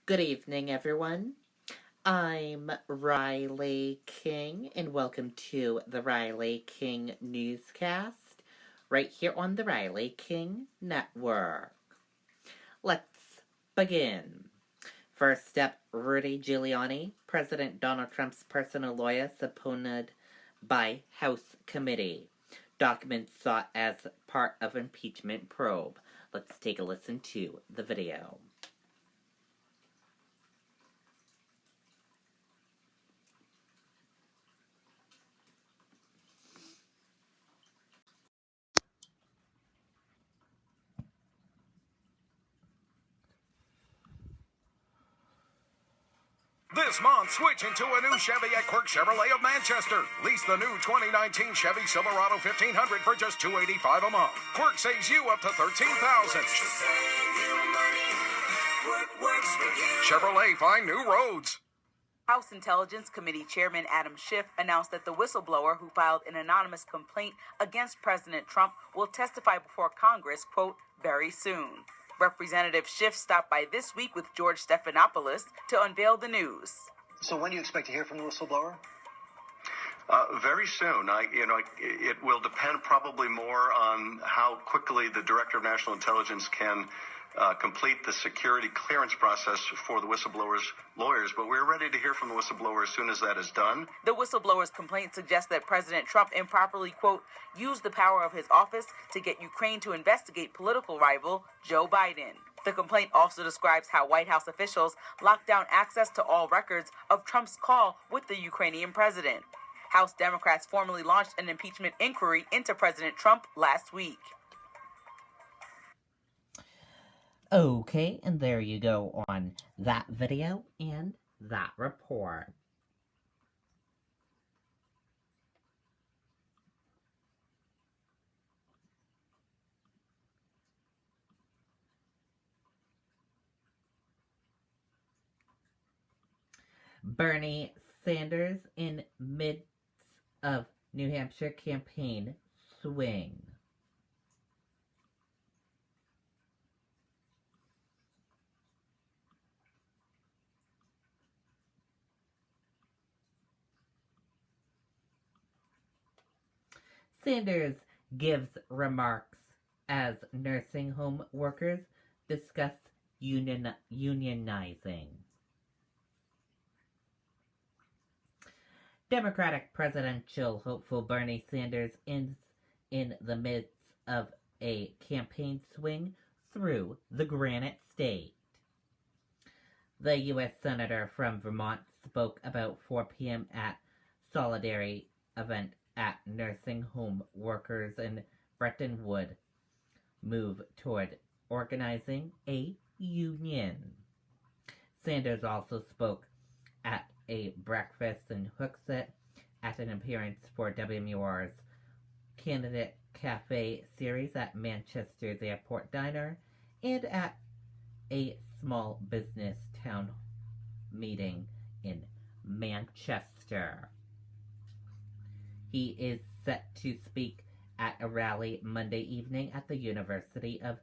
Good evening, everyone. I'm Riley King, and welcome to the Riley King Newscast, right here on the Riley King Network. Let's begin. First up, Rudy Giuliani, President Donald Trump's personal lawyer, subpoenaed by House committee. Documents sought as part of impeachment probe. Let's take a listen to the video. This month, switch into a new Chevy at Quirk Chevrolet of Manchester. Lease the new 2019 Chevy Silverado 1500 for just $285 a month. Quirk saves you up to $13,000. Chevrolet, find new roads. House Intelligence Committee Chairman Adam Schiff announced that the whistleblower who filed an anonymous complaint against President Trump will testify before Congress, quote, very soon. Representative Schiff stopped by this week with George Stephanopoulos to unveil the news. So when do you expect to hear from the whistleblower? Very soon. It will depend probably more on how quickly the Director of National Intelligence can complete the security clearance process for the whistleblower's lawyers, but we're ready to hear from the whistleblower as soon as that is done. The whistleblower's complaint suggests that President Trump improperly, quote, used the power of his office to get Ukraine to investigate political rival Joe Biden. The complaint also describes how White House officials locked down access to all records of Trump's call with the Ukrainian president. House Democrats formally launched an impeachment inquiry into President Trump last week. Okay, and there you go on that video and that report. Bernie Sanders in midst of New Hampshire campaign swing. Sanders gives remarks as nursing home workers discuss unionizing. Democratic presidential hopeful Bernie Sanders is in the midst of a campaign swing through the Granite State. The U.S. Senator from Vermont spoke about 4 p.m. at solidarity event at nursing home workers in Bretton Wood move toward organizing a union. Sanders also spoke at a breakfast in Hooksett at an appearance for WMUR's Candidate Cafe series at Manchester's Airport Diner and at a small business town meeting in Manchester. He is set to speak at a rally Monday evening at the University of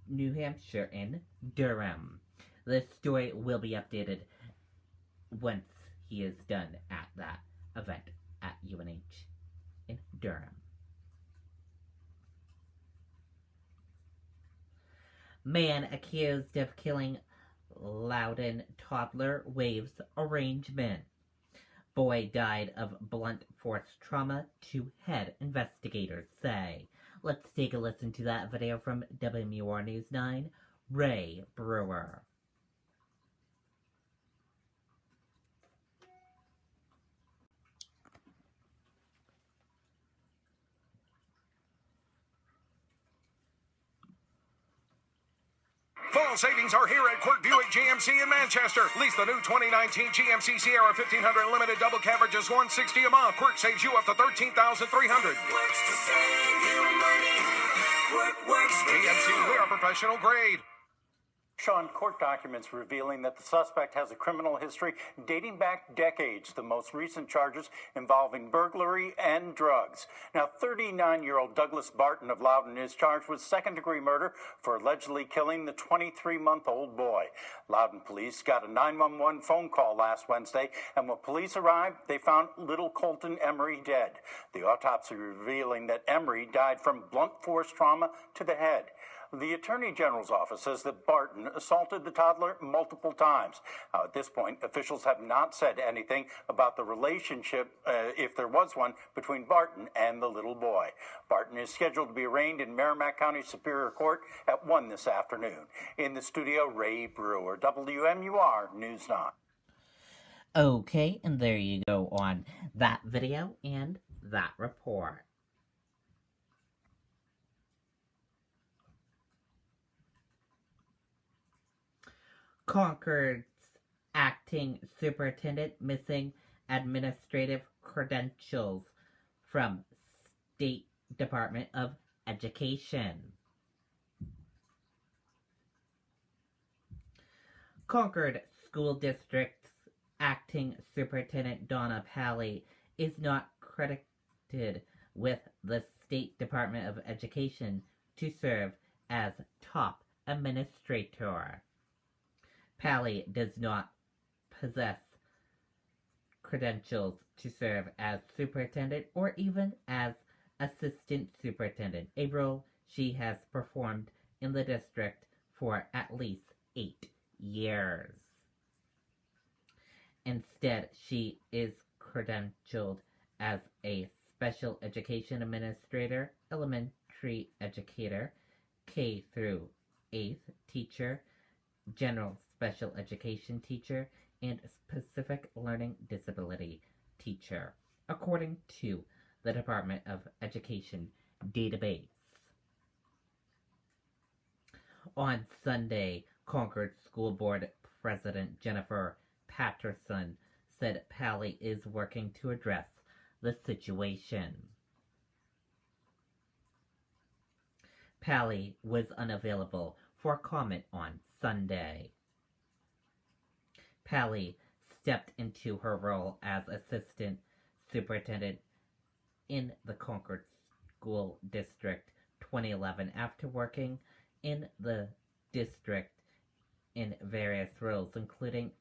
New Hampshire in Durham. This story will be updated once he is done at that event at UNH in Durham. Man accused of killing Loudon toddler waives arrangement. Boy died of blunt force trauma to head, investigators say. Let's take a listen to that video from WMUR News 9, Ray Brewer. Fall savings are here at Quirk Buick GMC in Manchester. Lease the new 2019 GMC Sierra 1500 Limited Double Cab for just $160 a month. Quirk saves you up to $13,300. GMC, we are professional grade. Sean, court documents revealing that the suspect has a criminal history dating back decades, the most recent charges involving burglary and drugs. Now, 39-year-old Douglas Barton of Loudon is charged with second-degree murder for allegedly killing the 23-month-old boy. Loudon police got a 911 phone call last Wednesday, and when police arrived, they found little Colton Emery dead. The autopsy revealing that Emery died from blunt force trauma to the head. The Attorney General's office says that Barton assaulted the toddler multiple times. Now, at this point, officials have not said anything about the relationship, if there was one, between Barton and the little boy. Barton is scheduled to be arraigned in Merrimack County Superior Court at 1 this afternoon. In the studio, Ray Brewer, WMUR News 9. Okay, and there you go on that video and that report. Concord's acting superintendent missing administrative credentials from State Department of Education. Concord School District's acting superintendent Donna Pally is not credited with the State Department of Education to serve as top administrator. Pally does not possess credentials to serve as superintendent or even as assistant superintendent, a role she has performed in the district for at least 8 years. Instead, she is credentialed as a special education administrator, elementary educator, K through 8th teacher, general special education teacher, and specific learning disability teacher, according to the Department of Education database. On Sunday, Concord School Board President Jennifer Patterson said Pally is working to address the situation. Pally was unavailable for comment on Sunday. Pally stepped into her role as assistant superintendent in the Concord School District 2011 after working in the district in various roles, including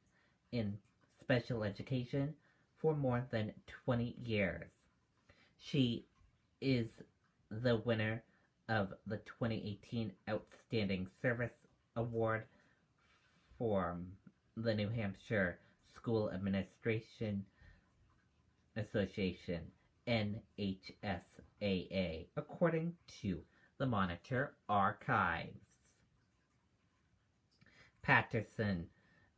in special education, for more than 20 years. She is the winner of the 2018 Outstanding Service Award from the New Hampshire School Administration Association, NHSAA, according to the Monitor Archives. Patterson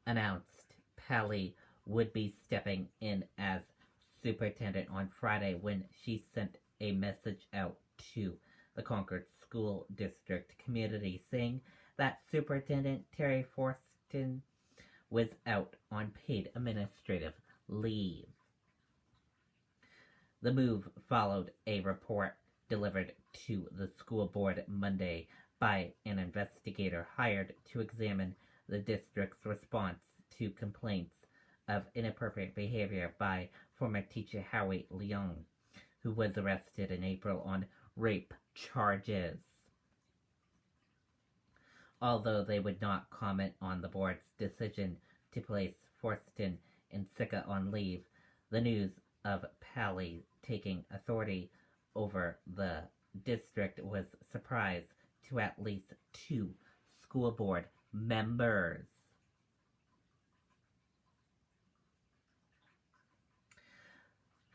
announced Pally would be stepping in as superintendent on Friday when she sent a message out to the Concord School District community saying that Superintendent Terry Forston was out on paid administrative leave. The move followed a report delivered to the school board Monday by an investigator hired to examine the district's response to complaints of inappropriate behavior by former teacher Howie Leung, who was arrested in April on rape charges. Although they would not comment on the board's decision to place Forston and Sika on leave, the news of Pally taking authority over the district was a surprise to at least 2 school board members.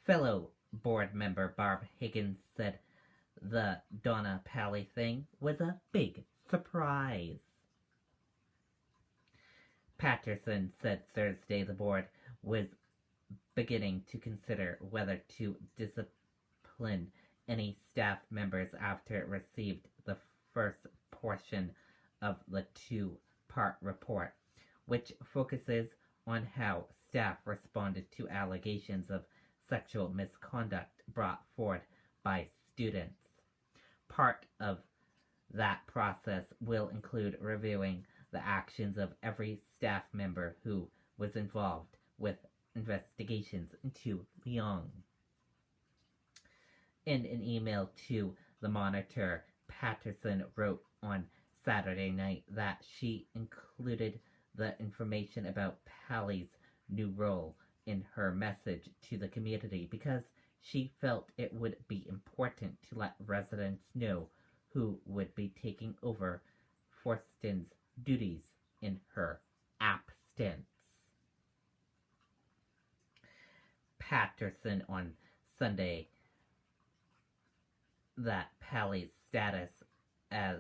Fellow board member Barb Higgins said the Donna Pally thing was a big surprise. Patterson said Thursday the board was beginning to consider whether to discipline any staff members after it received the first portion of the 2-part report, which focuses on how staff responded to allegations of sexual misconduct brought forward by students. Part of that process will include reviewing the actions of every staff member who was involved with investigations into Leung. In an email to the Monitor, Patterson wrote on Saturday night that she included the information about Pally's new role in her message to the community because she felt it would be important to let residents know who would be taking over Forston's duties in her absence. Patterson on Sunday that Pally's status as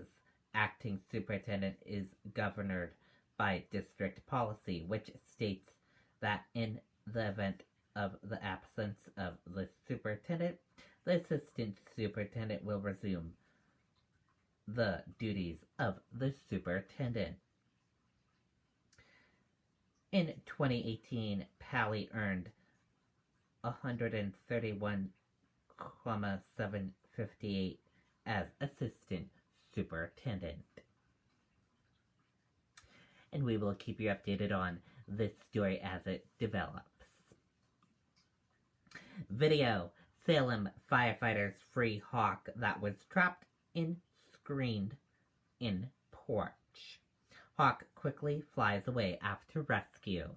acting superintendent is governed by district policy, which states that in the event of the absence of the superintendent, the assistant superintendent will resume the duties of the superintendent. In 2018, Pally earned $131,758 as assistant superintendent. And we will keep you updated on this story as it develops. Video: Salem firefighters free hawk that was trapped in screened in porch. Hawk quickly flies away after rescue.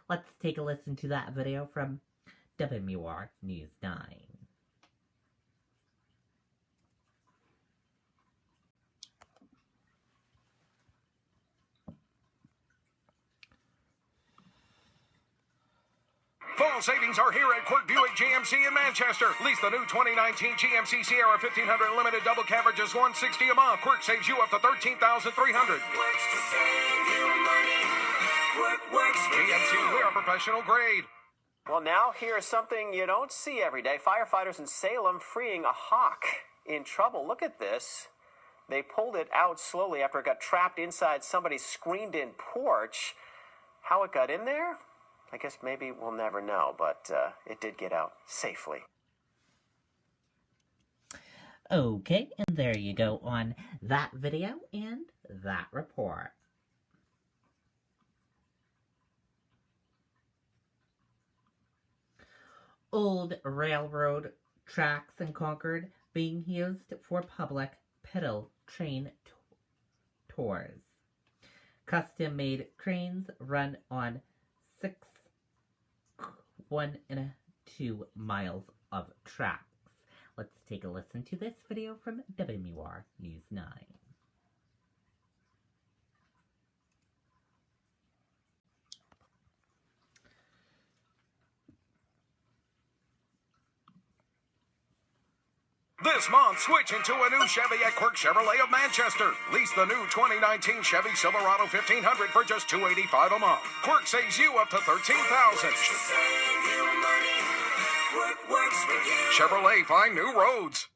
Let's take a listen to that video from WMUR News 9. Fall savings are here at Quirk Buick GMC in Manchester. Lease the new 2019 GMC Sierra 1500 Limited double cab for just $160 a month. Quirk saves you up to $13,300. GMC, we are professional grade. Well, now here's something you don't see every day. Firefighters in Salem freeing a hawk in trouble. Look at this. They pulled it out slowly after it got trapped inside somebody's screened-in porch. How it got in there? I guess maybe we'll never know, but it did get out safely. Okay, and there you go on that video and that report. Old railroad tracks in Concord being used for public pedal train tours. Custom-made trains run on 1 and 2 miles of tracks. Let's take a listen to this video from WMUR News 9. This month, switch into a new Chevy at Quirk Chevrolet of Manchester. Lease the new 2019 Chevy Silverado 1500 for just $285 a month. Quirk saves you up to $13,000. Chevrolet, find new roads.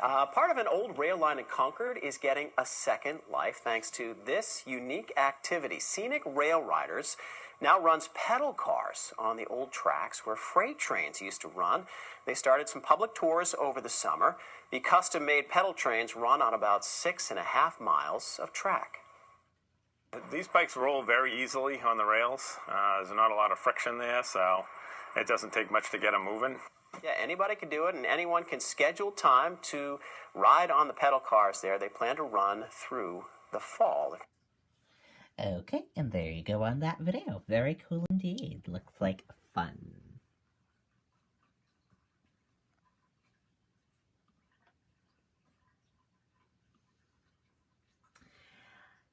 Part of an old rail line in Concord is getting a second life thanks to this unique activity. Scenic Rail Riders now runs pedal cars on the old tracks where freight trains used to run. They started some public tours over the summer. The custom-made pedal trains run on about 6.5 miles of track. These bikes roll very easily on the rails. There's not a lot of friction there, so it doesn't take much to get them moving. Yeah, anybody can do it, and anyone can schedule time to ride on the pedal cars there. They plan to run through the fall. Okay, and there you go on that video. Very cool indeed. Looks like fun.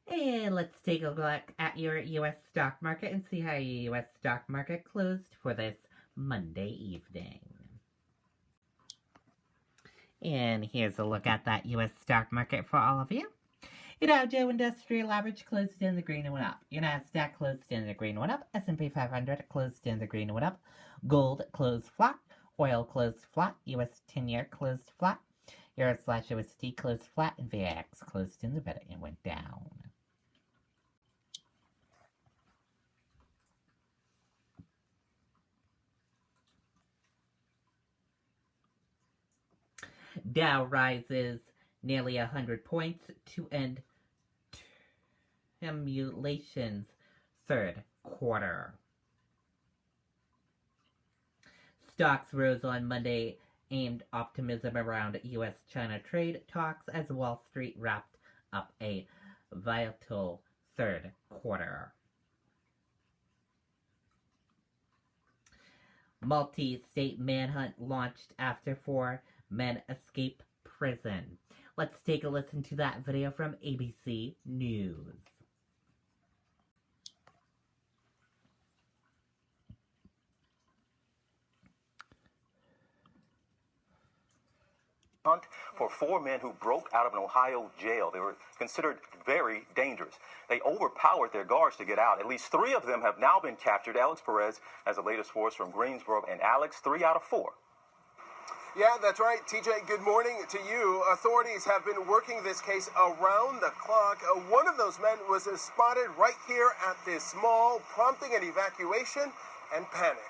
And let's take a look at your U.S. stock market and see how your U.S. stock market closed for this Monday evening. And here's a look at that U.S. stock market for all of you. Your Dow Jones Industrial Average closed in the green and went up. Your Nasdaq closed in the green and went up. S&P 500 closed in the green and went up. Gold closed flat. Oil closed flat. U.S. 10-year closed flat. Euro/USD closed flat. And VIX closed in the red and went down. Dow rises nearly 100 points to end simulations third quarter. Stocks rose on Monday amid optimism around U.S.-China trade talks as Wall Street wrapped up a vital third quarter. Multi-state manhunt launched after 4 men escape prison. Let's take a listen to that video from ABC News. Hunt for 4 men who broke out of an Ohio jail. They were considered very dangerous. They overpowered their guards to get out. At least 3 of them have now been captured. Alex Perez has the latest for us from Greensboro. And Alex, 3 out of 4. Yeah, that's right. TJ, good morning to you. Authorities have been working this case around the clock. One of those men was spotted right here at this mall, prompting an evacuation and panic.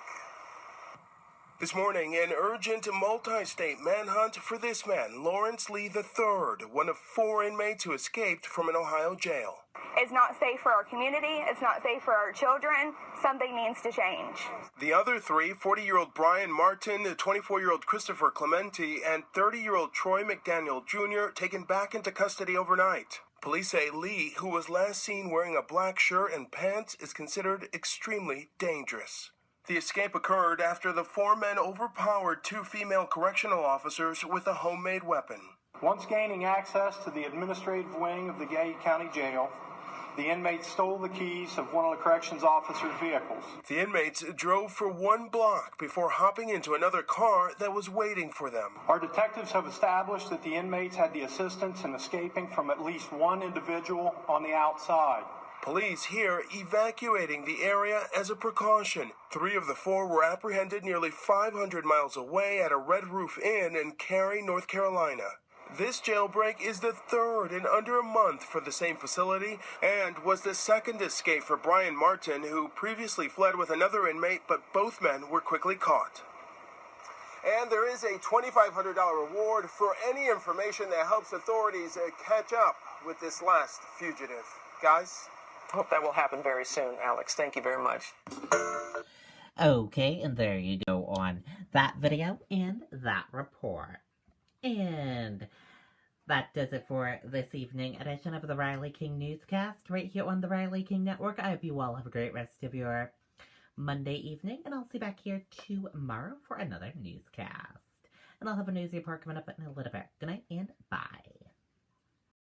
This morning, an urgent multi-state manhunt for this man, Lawrence Lee III, one of 4 inmates who escaped from an Ohio jail. It's not safe for our community. It's not safe for our children. Something needs to change. The other 3, 40-year-old Brian Martin, 24-year-old Christopher Clementi, and 30-year-old Troy McDaniel Jr., taken back into custody overnight. Police say Lee, who was last seen wearing a black shirt and pants, is considered extremely dangerous. The escape occurred after the 4 men overpowered 2 female correctional officers with a homemade weapon. Once gaining access to the administrative wing of the Gate County Jail, the inmates stole the keys of one of the corrections officers' vehicles. The inmates drove for 1 block before hopping into another car that was waiting for them. Our detectives have established that the inmates had the assistance in escaping from at least 1 individual on the outside. Police here evacuating the area as a precaution. 3 of the 4 were apprehended nearly 500 miles away at a Red Roof Inn in Cary, North Carolina. This jailbreak is the 3rd in under a month for the same facility and was the 2nd escape for Brian Martin, who previously fled with another inmate, but both men were quickly caught. And there is a $2,500 reward for any information that helps authorities catch up with this last fugitive. Guys? Hope that will happen very soon, Alex. Thank you very much. Okay, and there you go on that video and that report. And that does it for this evening edition of the Riley King Newscast right here on the Riley King Network. I hope you all have a great rest of your Monday evening, and I'll see you back here tomorrow for another newscast. And I'll have a news report coming up in a little bit. Good night and bye.